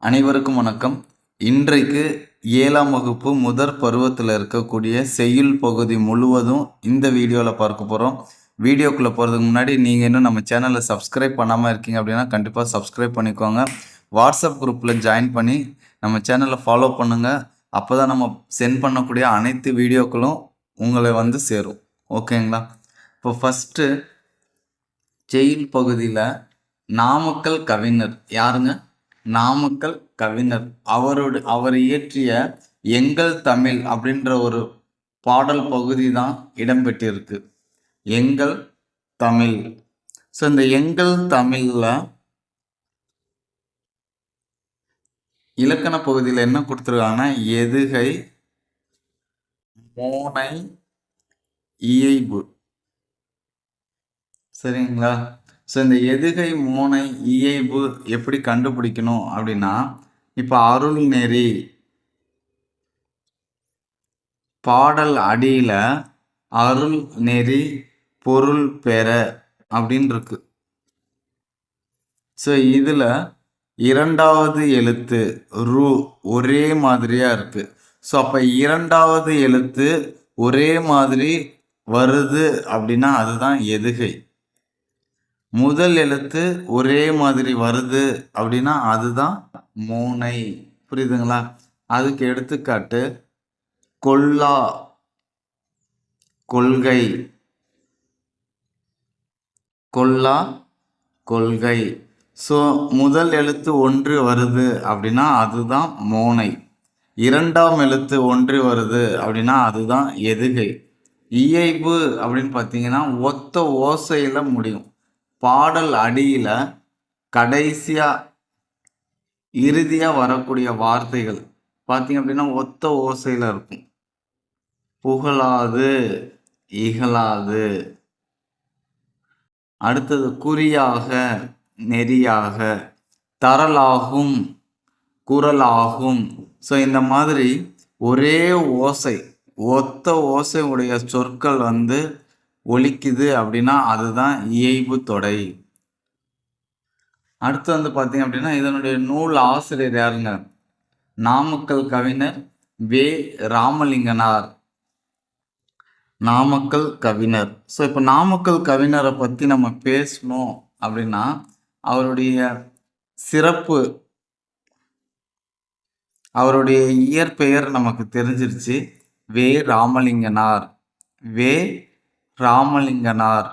அனைவருக்கும் வணக்கம். இன்றைக்கு 7ஆம் வகுப்பு முதற் பருவத்தில் இருக்கக்கூடிய செய்யுள் பகுதி முழுவதும் இந்த வீடியோவில் பார்க்க போகிறோம். வீடியோக்குள்ளே போகிறதுக்கு முன்னாடி நீங்கள் இன்னும் நம்ம சேனலை சப்ஸ்கிரைப் பண்ணாமல் இருக்கீங்க அப்படின்னா கண்டிப்பாக சப்ஸ்கிரைப் பண்ணிக்கோங்க. வாட்ஸ்அப் குரூப்பில் ஜாயின் பண்ணி நம்ம சேனலை ஃபாலோ பண்ணுங்கள். அப்போ தான் நம்ம சென்ட் பண்ணக்கூடிய அனைத்து வீடியோக்களும் உங்களை வந்து சேரும். ஓகேங்களா? இப்போ ஃபஸ்ட்டு செய்யுள் பகுதியில் நாமக்கல் கவிஞர் யாருங்க? நாமக்கல் கவிஞர் அவர் இயற்றிய எங்கள் தமிழ் அப்படின்ற ஒரு பாடல் பகுதி தான் இடம்பெற்றிருக்கு. எங்கள் தமிழ். ஸோ இந்த எங்கள் தமிழ்ல இலக்கண பகுதியில் என்ன கொடுத்துருக்காங்கன்னா எதுகை, மோனை, இயைபு. சரிங்களா? ஸோ இந்த எதுகை, மோனை, இயைபு எப்படி கண்டுபிடிக்கணும் அப்படின்னா, இப்போ அருள் நெறி பாடல் அடியில் அருள் நெறி பொருள் பெற அப்படின்னு இருக்கு. ஸோ இதில் இரண்டாவது எழுத்து ரு ஒரே மாதிரியாக இருக்குது. ஸோ அப்போ இரண்டாவது எழுத்து ஒரே மாதிரி வருது அப்படின்னா அதுதான் எதுகை. முதல் எழுத்து ஒரே மாதிரி வருது அப்படின்னா அதுதான் மோனை. புரியுதுங்களா? அதுக்கு எடுத்துக்காட்டு கொல்லா, கொள்கை, கொல்லா, கொள்கை. ஸோ முதல் எழுத்து ஒன்று வருது அப்படின்னா அதுதான் மோனை. இரண்டாம் எழுத்து ஒன்று வருது அப்படின்னா அதுதான் எதுகை. இயைபு அப்படின்னு பார்த்தீங்கன்னா ஒத்த ஓசையில் முடியும். பாடல் அடியில் கடைசியாக இறுதியாக வரக்கூடிய வார்த்தைகள் பார்த்தீங்க அப்படின்னா ஒத்த ஓசையில் இருக்கும். புகழாது, இகழாது. அடுத்தது குறியாக, நெறியாக, தரலாகும், குரலாகும். ஸோ இந்த மாதிரி ஒரே ஓசை, ஒத்த ஓசை உடைய சொற்கள் வந்து ஒலிக்குது அப்படின்னா அதுதான் இயைபு தொடை. அடுத்து வந்து பார்த்தீங்க அப்படின்னா இதனுடைய நூல் ஆசிரியர் யாருங்க? நாமக்கல் கவிஞர் வே. ராமலிங்கனார். நாமக்கல் கவிஞர். ஸோ இப்போ நாமக்கல் கவிஞரை பற்றி நம்ம பேசணும் அப்படின்னா அவருடைய சிறப்பு, அவருடைய இயற்பெயர் நமக்கு தெரிஞ்சிருச்சு. வே. ராமலிங்கனார். வே. ராமலிங்கனார்.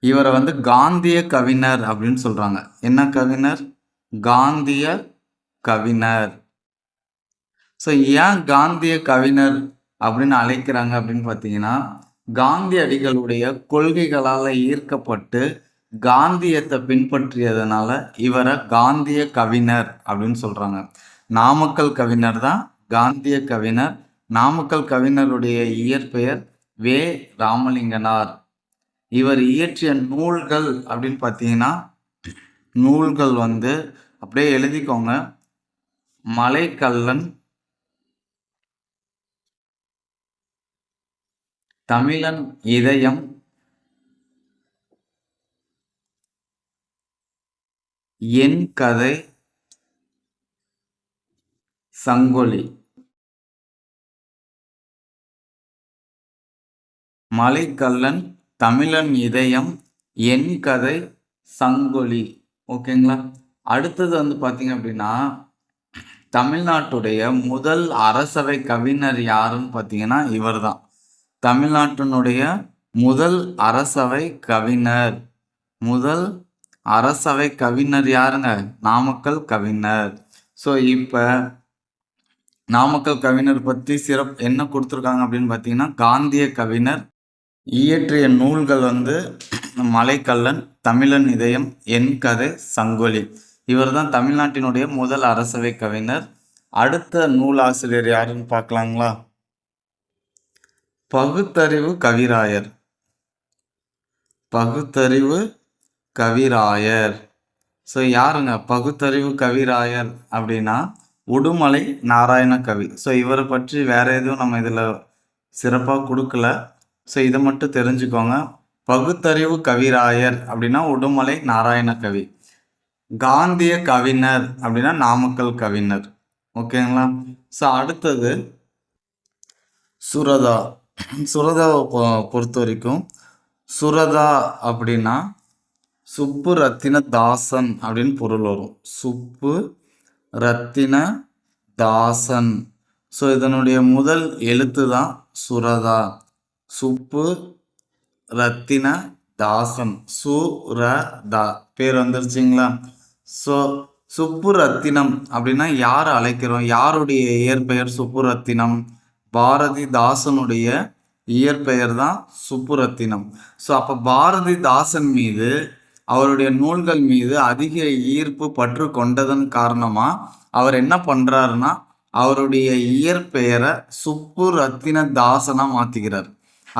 இவரை வந்து காந்திய கவிஞர் அப்படின்னு சொல்றாங்க. என்ன கவிஞர்? காந்திய கவிஞர். ஸோ ஏன் காந்திய கவிஞர் அப்படின்னு அழைக்கிறாங்க அப்படின்னு பார்த்தீங்கன்னா காந்தியடிகளுடைய கொள்கைகளால் ஈர்க்கப்பட்டு காந்தியத்தை பின்பற்றியதுனால இவரை காந்திய கவிஞர் அப்படின்னு சொல்றாங்க. நாமக்கல் கவிஞர் தான் காந்திய கவிஞர். நாமக்கல் கவிஞருடைய இயற்பெயர் வே. ராமலிங்கனார். இவர் இயற்றிய நூல்கள் அப்படின்னு பார்த்தீங்கன்னா நூல்கள் வந்து அப்படியே எழுதிக்கோங்க. மலைக்கல்லன், தமிழன் இதயம், என் கதை, சங்கொலி. மலைக்கல்லன், தமிழன் இதயம், என் கதை, சங்கொலி. ஓகேங்களா? அடுத்தது வந்து பார்த்தீங்க அப்படின்னா தமிழ்நாட்டுடைய முதல் அரசவை கவிஞர் யாருன்னு பார்த்தீங்கன்னா இவர் தான். தமிழ்நாட்டினுடைய முதல் அரசவை கவிஞர். முதல் அரசவை கவிஞர் யாருங்க? நாமக்கல் கவிஞர். ஸோ இப்போ நாமக்கல் கவிஞர் பற்றி சிறப்பு என்ன கொடுத்துருக்காங்க அப்படின்னு பார்த்தீங்கன்னா காந்திய கவிஞர். இயற்றிய நூல்கள் வந்து மலைக்கல்லன், தமிழன் இதயம், என் கதை, சங்கொலி. இவர் தான் தமிழ்நாட்டினுடைய முதல் அரசவை கவிஞர். அடுத்த நூலாசிரியர் யாருன்னு பார்க்கலாங்களா? பகுத்தறிவு கவிராயர். பகுத்தறிவு கவிராயர். ஸோ யாருங்க பகுத்தறிவு கவிராயர் அப்படின்னா உடுமலை நாராயண கவி. ஸோ இவரை பற்றி வேற எதுவும் நம்ம இதில் சிறப்பாக கொடுக்கல. ஸோ இதை மட்டும் தெரிஞ்சுக்கோங்க. பகுத்தறிவு கவிராயர் அப்படின்னா உடுமலை நாராயண கவி. காந்திய கவிஞர் அப்படின்னா நாமக்கல் கவிஞர். ஓகேங்களா? ஸோ அடுத்தது சுரதா. சுரதாவை பொறுத்த வரைக்கும் சுரதா அப்படின்னா சுப்பு ரத்தின தாசன் அப்படின்னு பொருள் வரும். சுப்பு ரத்தின தாசன். ஸோ இதனுடைய முதல் எழுத்து தான் சுரதா. சுப்பு ரத்தின தாசன். சுரதா பேர் வந்துருச்சுங்களா? ஸோ சுப்பு ரத்தினம் அப்படின்னா யார் அழைக்கிறோம்? யாருடைய இயற்பெயர் சுப்புரத்தினம்? பாரதிதாசனுடைய இயற்பெயர் தான் சுப்புரத்தினம். ஸோ அப்போ பாரதிதாசன் மீது அவருடைய நூல்கள் மீது அதிக ஈர்ப்பு பற்று கொண்டதன் காரணமாக அவர் என்ன பண்ணுறாருன்னா அவருடைய இயற்பெயரை சுப்புரத்தின தாசனாக மாற்றிக்கிறார்.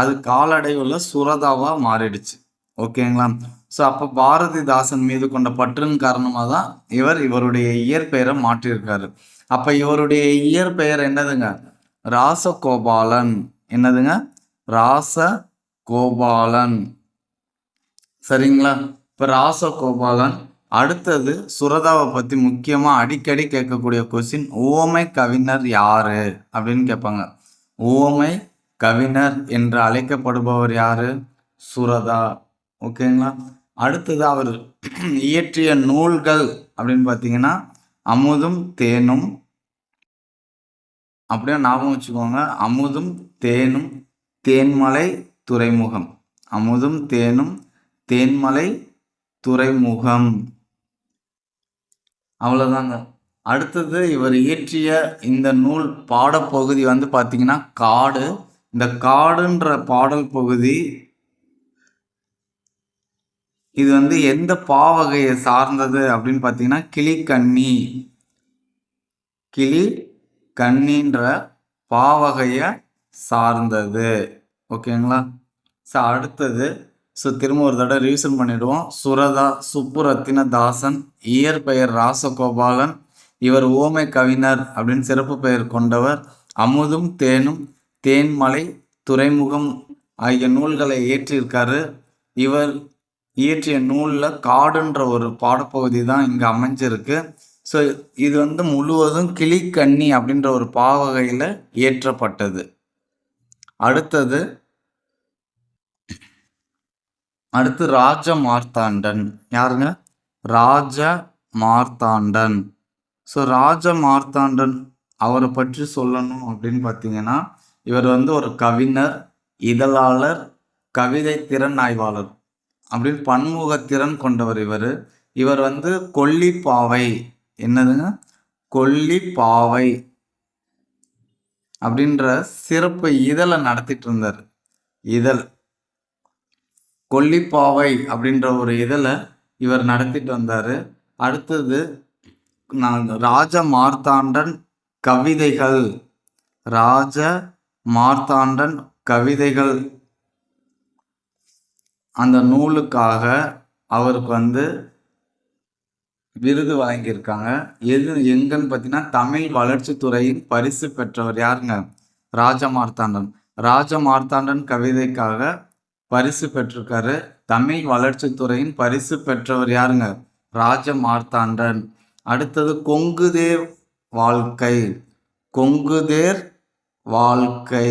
அது காலடைவில் சுரதாவாக மாறிடுச்சு. ஓகேங்களா? ஸோ அப்போ பாரதிதாசன் மீது கொண்ட பற்றின் காரணமாக தான் இவருடைய இயற்பெயரை மாற்றியிருக்காரு. அப்போ இவருடைய இயற்பெயர் என்னதுங்க? ராசகோபாலன். என்னதுங்க? ராசகோபாலன். சரிங்களா? இப்போ ராசகோபாலன். அடுத்தது சுரதாவை பற்றி முக்கியமாக அடிக்கடி கேட்கக்கூடிய கொஸ்டின், உவமை கவிஞர் யாரு அப்படின்னு கேட்பாங்க. உவமை கவிஞர் என்று அழைக்கப்படுபவர் யாரு? சுரதா. ஓகேங்களா? அடுத்தது அவர் இயற்றிய நூல்கள் அப்படின்னு பார்த்தீங்கன்னா அமுதும் தேனும். அப்படியே ஞாபகம் வச்சுக்கோங்க. அமுதும் தேனும், தேன்மலை துறைமுகம். அமுதும் தேனும், தேன்மலை துறைமுகம். அவ்வளோதாங்க. அடுத்தது இவர் இயற்றிய இந்த நூல் பாடப்பகுதி வந்து பார்த்தீங்கன்னா காடு. இந்த காடுன்ற பாடல் பகுதி இது வந்து எந்த பாவகையை சார்ந்தது அப்படின்னு பார்த்தீங்கன்னா கிளிக்கண்ணி. கிளிக்கண்ணின்ற பாவகையை சார்ந்தது. ஓகேங்களா? ஸோ அடுத்தது திரும்ப ஒரு தடவை ரிவிஷன் பண்ணிடுவோம். சுரதா சுப்புரத்தின தாசன், இயற்பெயர் ராசகோபாலன். இவர் ஓமை கவிஞர் அப்படின்னு சிறப்பு பெயர் கொண்டவர். அமுதும் தேனும், தேன்மலை துறைமுகம் ஆகிய நூல்களை இயற்றியிருக்காரு. இவர் இயற்றிய நூலில் காடுன்ற ஒரு பாடப்பகுதி தான் இங்கே அமைஞ்சிருக்கு. ஸோ இது வந்து முழுவதும் கிளிக்கண்ணி அப்படின்ற ஒரு பாவகையில் இயற்றப்பட்டது. அடுத்து ராஜ மார்த்தாண்டன். யாருங்க? ராஜ மார்த்தாண்டன். ஸோ ராஜ மார்த்தாண்டன் அவரை பற்றி சொல்லணும் அப்படின்னு பார்த்தீங்கன்னா இவர் வந்து ஒரு கவிஞர், இதழாளர், கவிதை திறன் ஆய்வாளர் அப்படின்னு பன்முக திறன் கொண்டவர். இவர் வந்து கொல்லிப்பாவை. என்னதுங்க? கொல்லிப்பாவை அப்படின்ற சிறப்பு இதழை நடத்திட்டு இருந்தார். இதழ் கொல்லிப்பாவை அப்படின்ற ஒரு இதழை இவர் நடத்திட்டு வந்தார். அடுத்தது ராஜ மார்த்தாண்டன் கவிதைகள். ராஜ மார்த்தாண்டன் கவிதைகள் அந்த நூலுக்காக அவருக்கு வந்து விருது வழங்கியிருக்காங்க. எங்கன்னு பார்த்தீங்கன்னா தமிழ் வளர்ச்சித்துறையின் பரிசு பெற்றவர் யாருங்க? ராஜ மார்த்தாண்டன். ராஜ மார்த்தாண்டன் கவிதைக்காக பரிசு பெற்றிருக்காரு. தமிழ் வளர்ச்சித்துறையின் பரிசு பெற்றவர் யாருங்க? ராஜ மார்த்தாண்டன். அடுத்தது கொங்குதேர் வாழ்க்கை. கொங்குதேர் வாழ்க்கை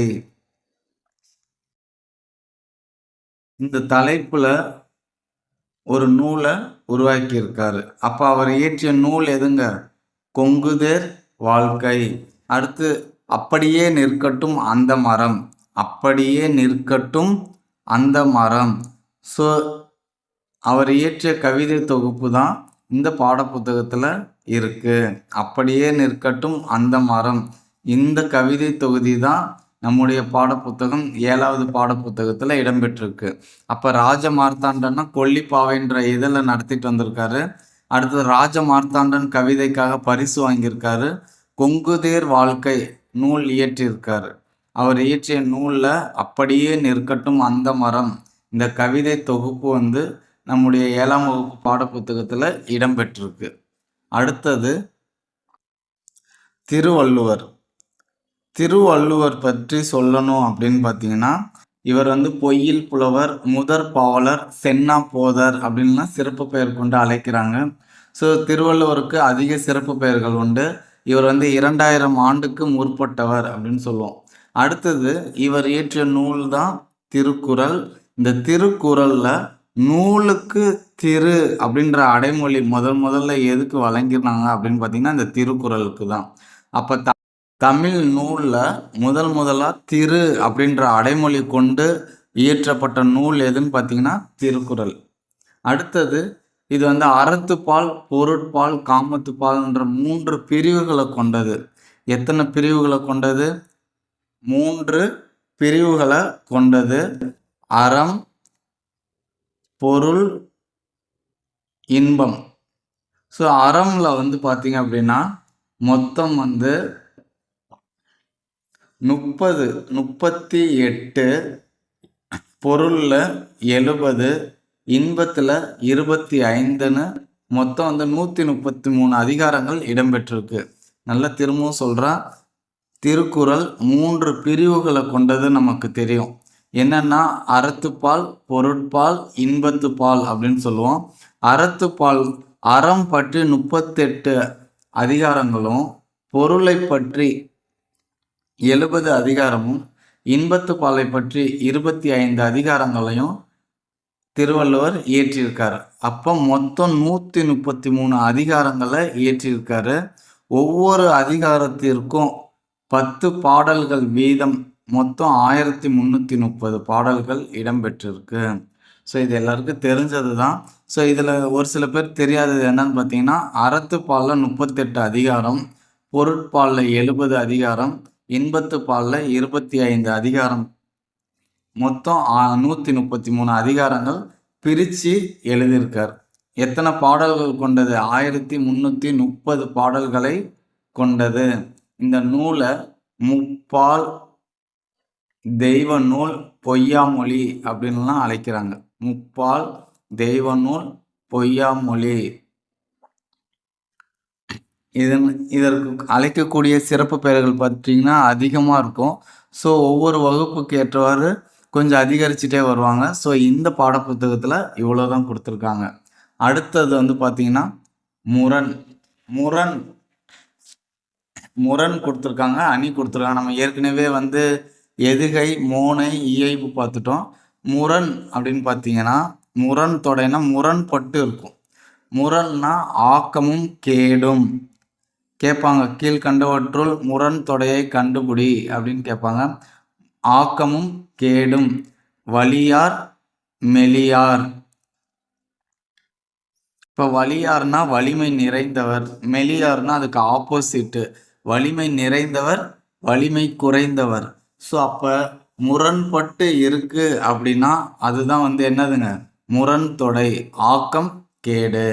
இந்த தலைப்புல ஒரு நூலை உருவாக்கி இருக்காரு. அப்ப அவர் இயற்றிய நூல் எதுங்க? கொங்குதேர் வாழ்க்கை. அடுத்து அப்படியே நிற்கட்டும் அந்த மரம். அப்படியே நிற்கட்டும் அந்த மரம். ஸோ அவர் இயற்றிய கவிதை தொகுப்பு தான் இந்த பாடப்புத்தகத்தில் இருக்கு. அப்படியே நிற்கட்டும் அந்த மரம். இந்த கவிதை தொகுதி தான் நம்முடைய பாடப்புத்தகம் 7வது பாடப்புத்தகத்தில் இடம்பெற்றிருக்கு. அப்போ ராஜ மார்த்தாண்டன்னா கொல்லிப்பாவைன்ற இதழை நடத்திட்டு வந்திருக்காரு. அடுத்தது ராஜ மார்த்தாண்டன் கவிதைக்காக பரிசு வாங்கியிருக்காரு. கொங்குதேர் வாழ்க்கை நூல் இயற்றியிருக்காரு. அவர் இயற்றிய நூலில் அப்படியே நிற்கட்டும் அந்த மரம் இந்த கவிதை தொகுப்பு வந்து நம்முடைய 7ஆம் வகுப்பு பாடப்புத்தகத்தில் இடம்பெற்றிருக்கு. அடுத்தது திருவள்ளுவர். திருவள்ளுவர் பற்றி சொல்லணும் அப்படின்னு பார்த்தீங்கன்னா இவர் வந்து பொய்யில் புலவர், முதற் பாவலர், சென்னா போதர் அப்படின்லாம் சிறப்பு பெயர் கொண்டு அழைக்கிறாங்க. ஸோ திருவள்ளுவருக்கு அதிக சிறப்பு பெயர்கள் உண்டு. இவர் வந்து 2000 ஆண்டுக்கு முற்பட்டவர் அப்படின்னு சொல்லுவோம். அடுத்தது இவர் இயற்றிய நூல் தான் திருக்குறள். இந்த திருக்குறள்ல நூலுக்கு திரு அப்படின்ற அடைமொழி முதல்ல எதுக்கு வழங்கினாங்க அப்படின்னு பார்த்தீங்கன்னா இந்த திருக்குறளுக்கு தான். அப்போ தமிழ் நூலில் முதலா திரு அப்படின்ற அடைமொழி கொண்டு இயற்றப்பட்ட நூல் எதுன்னு பார்த்தீங்கன்னா திருக்குறள். அடுத்தது இது வந்து அறத்துப்பால், பொருட்பால், காமத்துப்பால்ன்ற 3 பிரிவுகளை கொண்டது. எத்தனை பிரிவுகளை கொண்டது? 3 பிரிவுகளை கொண்டது. அறம், பொருள், இன்பம். ஸோ அறம்ல வந்து பார்த்தீங்க அப்படின்னா மொத்தம் வந்து 38, பொருளில் 70, இன்பத்தில் 25ன்னு மொத்தம் வந்து 133 அதிகாரங்கள் இடம்பெற்றிருக்கு. நல்லா திரும்பவும் சொல்கிறேன், திருக்குறள் 3 பிரிவுகளை கொண்டது நமக்கு தெரியும். என்னன்னா அறத்துப்பால், பொருட்பால், இன்பத்துப்பால் அப்படின்னு சொல்லுவோம். அறத்துப்பால் அறம் பற்றி 38 அதிகாரங்களும், பொருளை பற்றி 70 அதிகாரமும், இன்பத்துப்பாலை பற்றி 25 அதிகாரங்களையும் திருவள்ளுவர் இயற்றியிருக்காரு. அப்போ மொத்தம் 133 அதிகாரங்களை இயற்றியிருக்காரு. ஒவ்வொரு அதிகாரத்திற்கும் 10 பாடல்கள் வீதம் மொத்தம் 1330 பாடல்கள் இடம்பெற்றிருக்கு. ஸோ இது எல்லாருக்கும் தெரிஞ்சது தான். ஸோ இதில் ஒரு சில பேர் தெரியாதது என்னன்னு பார்த்தீங்கன்னா அறத்துப்பாலில் 38 அதிகாரம், பொருட்பாலில் 70 அதிகாரம், இன்பத்துப்பாலில் 25 அதிகாரம், மொத்தம் 133 அதிகாரங்கள் பிரித்து எழுதியிருக்கார். எத்தனை பாடல்கள் கொண்டது? 1330 பாடல்களை கொண்டது. இந்த நூலை முப்பால் தெய்வ நூல், பொய்யாமொழி அப்படின்லாம் அழைக்கிறாங்க. முப்பால் தெய்வ நூல், பொய்யாமொழி. இதற்கு அழைக்கக்கூடிய சிறப்பு பெயர்கள் பார்த்தீங்கன்னா அதிகமாக இருக்கும். ஸோ ஒவ்வொரு வகுப்புக்கு ஏற்றவாறு கொஞ்சம் அதிகரிச்சுட்டே வருவாங்க. ஸோ இந்த பாடப்புத்தகத்தில் இவ்வளோ தான் கொடுத்துருக்காங்க. அடுத்தது வந்து பார்த்தீங்கன்னா முரண். முரண் கொடுத்துருக்காங்க, அணி கொடுத்துருக்காங்க. நம்ம ஏற்கனவே வந்து எதுகை, மோனை, இயைபு பார்த்துட்டோம். முரண் அப்படின்னு பார்த்தீங்கன்னா முரண் தொடைனா முரண்பட்டு இருக்கும். முரண்னா ஆக்கமும் கேடும் கேட்பாங்க. கீழ்கண்டவற்றுள் முரண் தொடையை கண்டுபிடி அப்படின்னு கேட்பாங்க. ஆக்கமும் கேடும். வலியார், மெலியார். இப்போ வலியார்னா வலிமை நிறைந்தவர், மெலியார்னா அதுக்கு ஆப்போசிட்டு வலிமை நிறைந்தவர், வலிமை குறைந்தவர். ஸோ அப்போ முரண்பட்டு இருக்கு அப்படின்னா அதுதான் வந்து என்னதுங்க? முரண் தொடை, ஆக்கம் கேடு.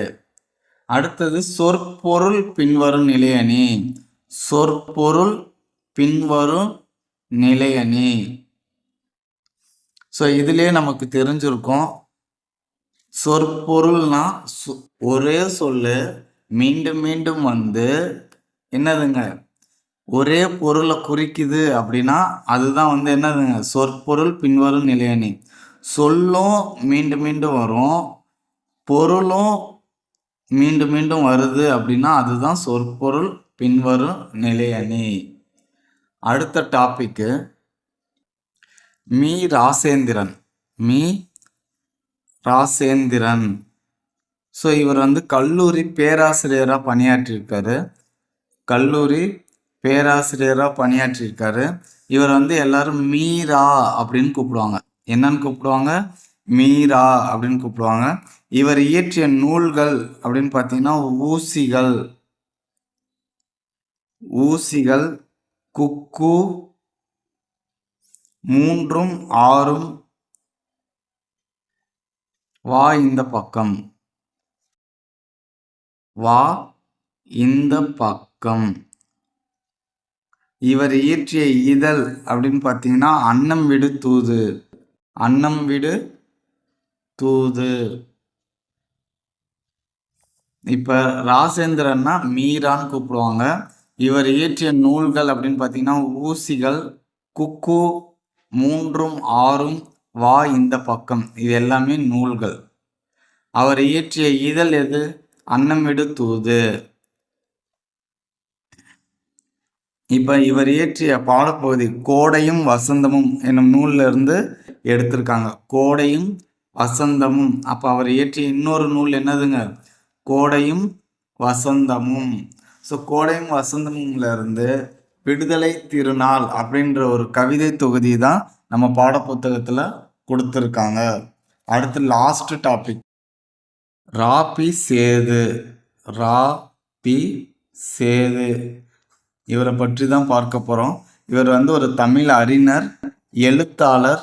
அடுத்தது சொற்பொருள் பின்வரும் நிலையணி. சொற்பொருள் பின்வரும் நிலையணி. ஸோ இதுலேயே நமக்கு தெரிஞ்சிருக்கும், சொற்பொருள்னா ஒரே சொல்லு மீண்டும் மீண்டும் வந்து என்னதுங்க ஒரே பொருளை குறிக்குது அப்படின்னா அதுதான் வந்து என்னதுங்க சொற்பொருள் பின்வரும் நிலையணி. சொல்லும் மீண்டும் மீண்டும் வரும், பொருளும் மீண்டும் மீண்டும் வருது அப்படின்னா அதுதான் சொற்பொருள் பின்வரும் நிலையணி. அடுத்த டாபிக்கு மீ ராசேந்திரன். ஸோ இவர் வந்து கல்லூரி பேராசிரியராக பணியாற்றியிருக்காரு. இவர் வந்து எல்லாரும் மீரா அப்படின்னு கூப்பிடுவாங்க. என்னன்னு கூப்பிடுவாங்க? மீரா அப்படின்னு கூப்பிடுவாங்க. இவர் இயற்றிய நூல்கள் அப்படின்னு பார்த்தீங்கன்னா ஊசிகள், குக்கு, 3ம் 6ம், வா இந்த பக்கம். இவர் இயற்றிய இதழ் அப்படின்னு பார்த்தீங்கன்னா அன்னம் விடு தூது. இப்போ ராசேந்திரன்னா மீரான்னு கூப்பிடுவாங்க. இவர் இயற்றிய நூல்கள் அப்படின்னு பார்த்தீங்கன்னா ஊசிகள், குக்கு, 3ம் 6ம், வா இந்த பக்கம். இது எல்லாமே நூல்கள். அவர் இயற்றிய இதழ் எது? அன்னமிடு தூது. இப்போ இவர் இயற்றிய பாடப்பகுதி கோடையும் வசந்தமும் என்னும் நூலில் இருந்து எடுத்திருக்காங்க. கோடையும் வசந்தமும். அப்போ அவர் இயற்றிய இன்னொரு நூல் என்னதுங்க? கோடையும் வசந்தமும். ஸோ கோடையும் வசந்தமும்ல இருந்து விடுதலை திருநாள் அப்படின்ற ஒரு கவிதை தொகுதி தான் நம்ம பாடப்புத்தகத்தில் கொடுத்துருக்காங்க. அடுத்து லாஸ்ட் டாபிக் ராபி சேது. ராபி சேது இவரை பற்றி தான் பார்க்க போகிறோம். இவர் ஒரு தமிழ் அறிஞர், எழுத்தாளர்,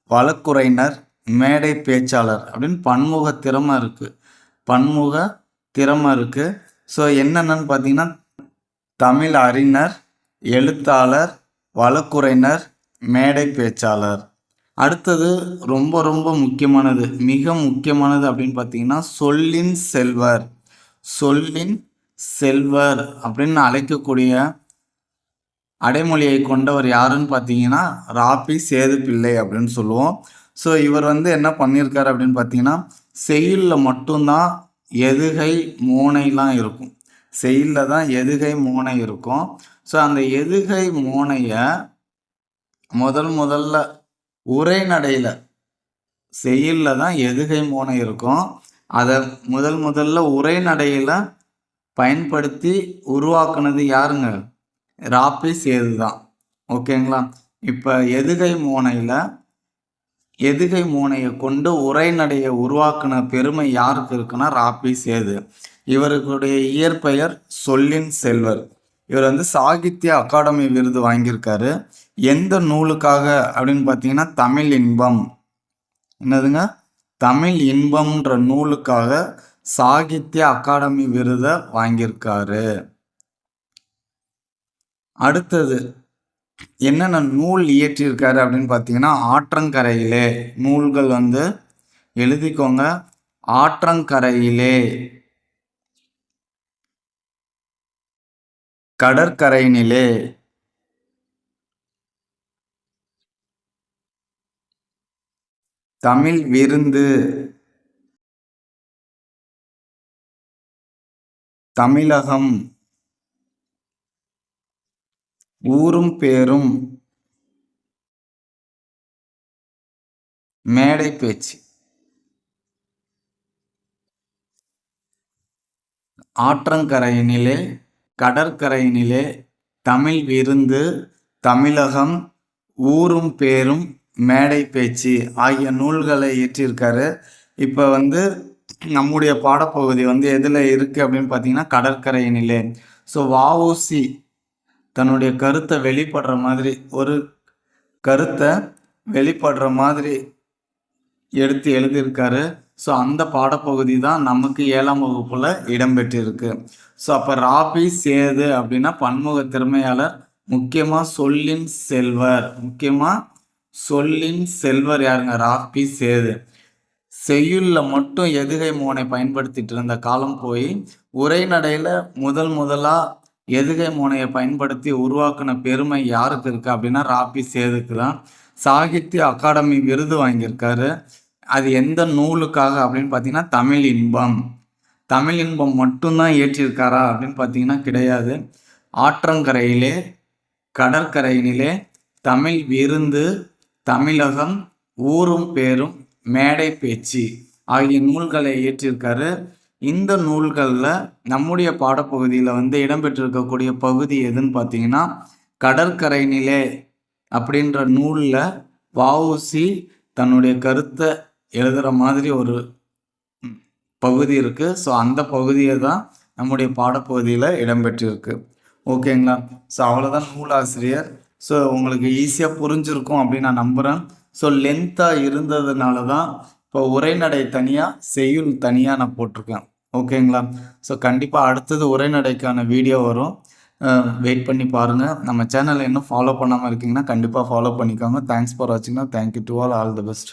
வழக்குரைஞர், மேடை பேச்சாளர் அப்படின்னு பன்முக திறமை இருக்குது. ஸோ என்னென்னு பார்த்தீங்கன்னா தமிழ் அறிஞர், எழுத்தாளர், வழக்குரைஞர், மேடை பேச்சாளர். அடுத்தது ரொம்ப ரொம்ப முக்கியமானது, மிக முக்கியமானது அப்படின்னு பார்த்தீங்கன்னா சொல்லின் செல்வர். சொல்லின் செல்வர் அப்படின்னு அழைக்கக்கூடிய அடைமொழியை கொண்டவர் யாருன்னு பார்த்தீங்கன்னா ராபி சேது பிள்ளை அப்படின்னு சொல்லுவோம். ஸோ இவர் என்ன பண்ணியிருக்காரு அப்படின்னு பார்த்தீங்கன்னா செய்யுளில் மட்டும்தான் எதுகை மோனைலாம் இருக்கும். செய்யுளில் தான் எதுகை மோனை இருக்கும். ஸோ அந்த எதுகை மோனையை முதல்ல உரைநடையில், செய்யுளில் தான் எதுகை மோனை இருக்கும், அதை முதல்ல உரைநடையில் பயன்படுத்தி உருவாக்குனது யாருங்க? ராபி சேது தான். ஓகேங்களா? இப்போ எதுகை மோனையை கொண்டு உரைநடையை உருவாக்குன பெருமை யாருக்கு இருக்குன்னா ராபி சேது. இவருடைய இயற்பெயர் சொல்லின் செல்வர். இவர் சாகித்ய அகாடமி விருது வாங்கியிருக்காரு. எந்த நூலுக்காக அப்படின்னு பார்த்தீங்கன்னா தமிழ் இன்பம். என்னதுங்க? தமிழ் இன்பம்ன்ற நூலுக்காக சாகித்ய அகாடமி விருதை வாங்கியிருக்காரு. அடுத்தது என்னென்ன நூல் இயற்றியிருக்காரு அப்படின்னு பார்த்தீங்கன்னா ஆற்றங்கரையிலே நூல்கள் எழுதிக்கோங்க. ஆற்றங்கரையிலே, கடற்கரையினிலே, தமிழ் விருந்து, தமிழகம், ஊரும் பேரும், மேடை பேச்சு. ஆற்றங்கரையினிலே, கடற்கரையினிலே, தமிழ் விருந்து, தமிழகம், ஊரும் பேரும், மேடை பேச்சு ஆகிய நூல்களை இயற்றியிருக்காரு. இப்போ நம்முடைய பாடப்பகுதி எதில் இருக்குது அப்படின்னு பார்த்தீங்கன்னா கடற்கரையினிலே. ஸோ வஉசி தன்னுடைய கருத்தை வெளிப்படுற மாதிரி எடுத்து எழுதியிருக்காரு. ஸோ அந்த பாடப்பகுதி தான் நமக்கு 7ஆம் வகுப்புல இடம்பெற்றிருக்கு. ஸோ அப்போ ராபி சேது அப்படின்னா பன்முக திறமையாளர், முக்கியமாக சொல்லின் செல்வர் யாருங்க? ராபி சேது. செய்யுளில் மட்டும் எதுகை மோனை பயன்படுத்திட்டு இருந்த காலம் போய் உரைநடையில் முதலாக எதுகை மோனையை பயன்படுத்தி உருவாக்குன பெருமை யாருக்கு இருக்கு அப்படின்னா ராபி சேதுக்கு தான். சாகித்ய அகாடமி விருது வாங்கியிருக்காரு. அது எந்த நூலுக்காக அப்படின்னு பார்த்தீங்கன்னா தமிழ் இன்பம். தமிழ் இன்பம் மட்டும்தான் இயற்றியிருக்காரா அப்படின்னு பார்த்தீங்கன்னா கிடையாது. ஆற்றங்கரையிலே, கடற்கரையினிலே, தமிழ் விருந்து, தமிழகம், ஊரும் பேரும், மேடை பேச்சு ஆகிய நூல்களை இயற்றியிருக்காரு. இந்த நூல்களில் நம்முடைய பாடப்பகுதியில் இடம்பெற்றிருக்கக்கூடிய பகுதி எதுன்னு பார்த்தீங்கன்னா கடற்கரையினிலே அப்படின்ற நூலில் வஉசி தன்னுடைய கருத்தை எழுதுகிற மாதிரி ஒரு பகுதி இருக்குது. ஸோ அந்த பகுதியை தான் நம்முடைய பாடப்பகுதியில் இடம்பெற்றிருக்கு. ஓகேங்களா? ஸோ அவ்வளோதான் நூலாசிரியர். ஸோ உங்களுக்கு ஈஸியாக புரிஞ்சிருக்கும் அப்படின்னு நான் நம்புகிறேன். ஸோ லென்த்தாக இருந்ததுனால தான் இப்போ உரைநடை தனியாக, செய்யுள் தனியாக நான் போட்டிருக்கேன். ஓகேங்களா? ஸோ கண்டிப்பாக அடுத்தது உரைநடைக்கான வீடியோ வரும். வெயிட் பண்ணி பாருங்கள். நம்ம சேனலை இன்னும் ஃபாலோ பண்ணாமல் இருக்கீங்கன்னா கண்டிப்பாக ஃபாலோ பண்ணிக்கோங்க. தேங்க்ஸ் ஃபார் வாட்சிங்னா. Thank you to all the best.